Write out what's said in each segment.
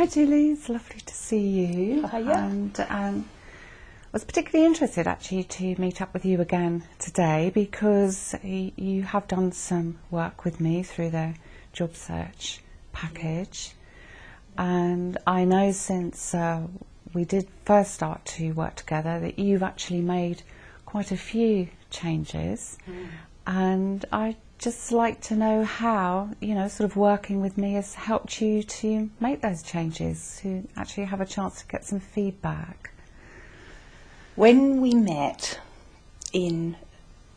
Hi Julie, it's lovely to see you. Hiya. And I was particularly interested actually to meet up with you again today because you have done some work with me through the job search package, and I know since we did first start to work together that you've actually made quite a few changes, and I'd just like to know how, sort of working with me has helped you to make those changes, to actually have a chance to get some feedback. When we met in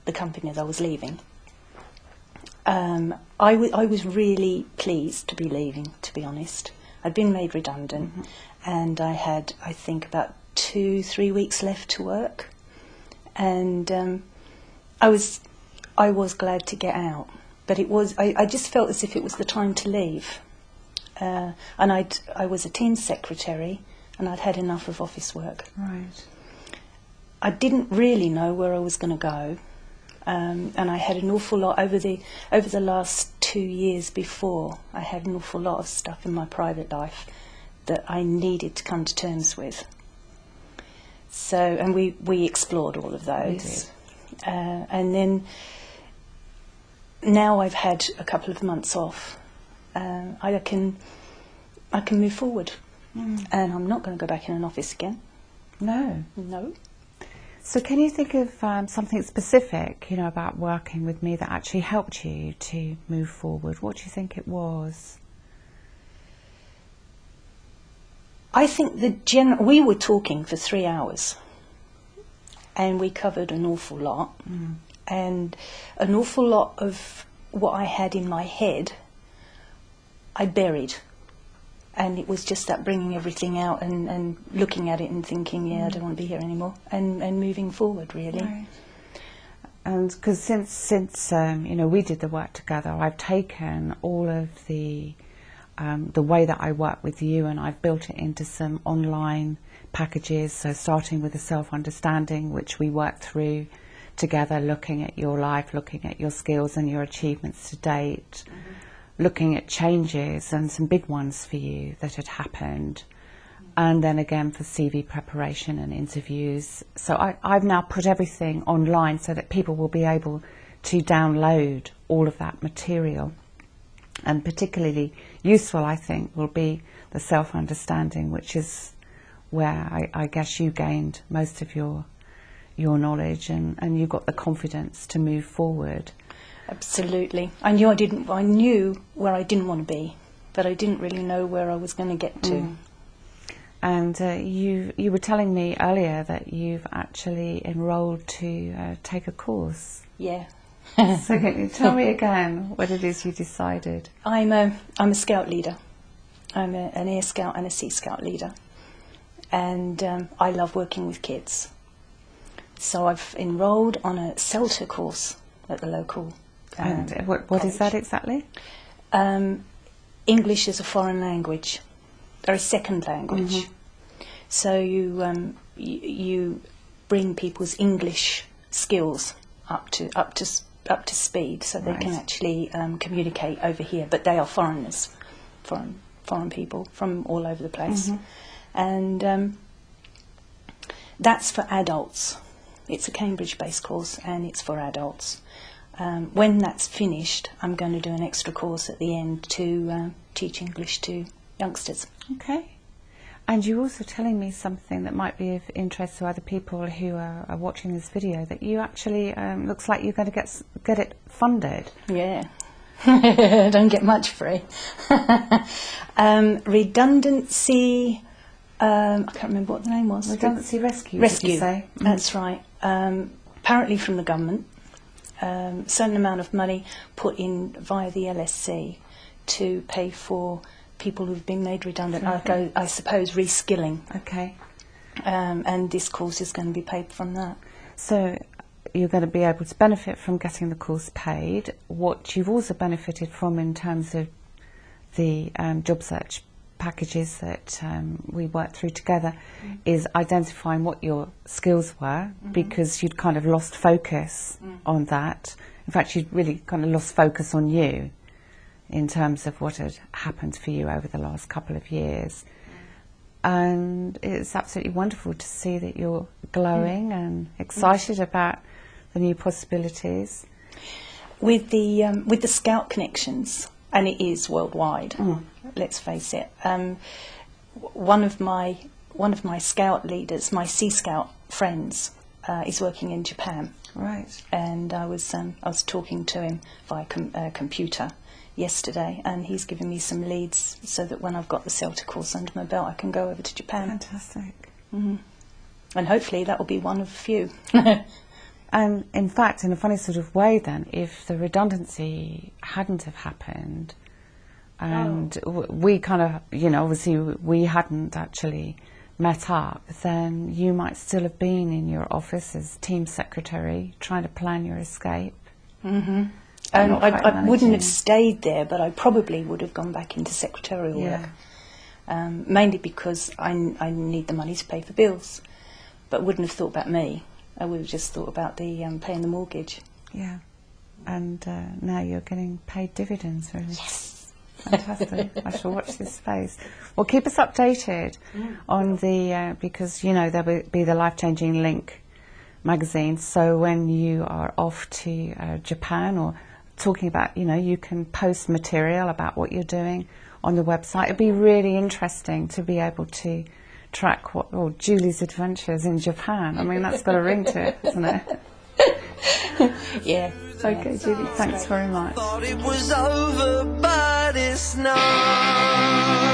the company that I was leaving, I was really pleased to be leaving, to be honest. I'd been made redundant, and I had, I think, about 2-3 weeks left to work, and I was glad to get out, but I just felt as if it was the time to leave, and I was a team secretary, and I'd had enough of office work. Right. I didn't really know where I was going to go, and I had an awful lot over the last 2 years before. I had an awful lot of stuff in my private life that I needed to come to terms with. So, and we explored all of those, and then now I've had a couple of months off. I can move forward, and I'm not going to go back in an office again. No. No. So can you think of something specific, about working with me that actually helped you to move forward? What do you think it was? I think we were talking for 3 hours, and we covered an awful lot, and an awful lot of what I had in my head I buried, and it was just that bringing everything out and looking at it and thinking, I don't want to be here anymore, and moving forward, really. Right. And because since we did the work together, I've taken all of the way that I work with you, and I've built it into some online packages. So starting with the self-understanding, which we worked through together, looking at your life, looking at your skills and your achievements to date, looking at changes and some big ones for you that had happened, and then again for CV preparation and interviews. So I've now put everything online so that people will be able to download all of that material. And particularly useful, I think, will be the self-understanding, which is where I guess you gained most of your knowledge, and you got the confidence to move forward. Absolutely. I knew where I didn't want to be, but I didn't really know where I was going to get to. And you were telling me earlier that you've actually enrolled to take a course. Yeah. So can you tell me again what it is you decided? I'm a scout leader. I'm an Air Scout and a Sea Scout leader, and I love working with kids. So I've enrolled on a CELTA course at the local and what is that exactly? English as a foreign language, or a second language. So you bring people's English skills up to speed, so they can actually communicate over here. But they are foreigners, foreign people from all over the place, and that's for adults. It's a Cambridge-based course, and it's for adults. When that's finished, I'm going to do an extra course at the end to teach English to youngsters. Okay. And you're also telling me something that might be of interest to other people who are watching this video, that you actually, looks like you're going to get it funded. Yeah. I don't get much free. Redundancy, I can't remember what the name was. Redundancy Rescue, Rescue. Did you say? That's right. Apparently from the government. Certain amount of money put in via the LSC to pay for people who've been made redundant, I suppose reskilling. Okay. And this course is going to be paid from that. So you're going to be able to benefit from getting the course paid. What you've also benefited from in terms of the job search packages that we worked through together is identifying what your skills were, because you'd kind of lost focus on that. In fact, you'd really kind of lost focus on you in terms of what had happened for you over the last couple of years. and it's absolutely wonderful to see that you're glowing and excited about the new possibilities. With the Scout connections, and it is worldwide. Let's face it. One of my Scout leaders, my Sea Scout friends, is working in Japan. Right. And I was talking to him via computer yesterday, and he's given me some leads so that when I've got the CELTA course under my belt, I can go over to Japan. Fantastic. And hopefully that will be one of a few. And in fact, in a funny sort of way then, if the redundancy hadn't have happened, and we kind of, you know, obviously we hadn't actually met up, then you might still have been in your office as team secretary trying to plan your escape. I wouldn't have stayed there, but I probably would have gone back into secretarial work, mainly because I need the money to pay for bills, but wouldn't have thought about me. I would have just thought about the paying the mortgage. Yeah, and now you're getting paid dividends, really. Yes. Fantastic. I shall watch this space. Well, keep us updated on the, because, you know, there will be the Life Changing Link magazine, so when you are off to Japan or talking about, you know, you can post material about what you're doing on the website. It'd be really interesting to be able to track Julie's adventures in Japan. I mean, that's got a ring to it, hasn't it? Yeah. Okay, Julie, thanks very much. Thought it was over, but it's not.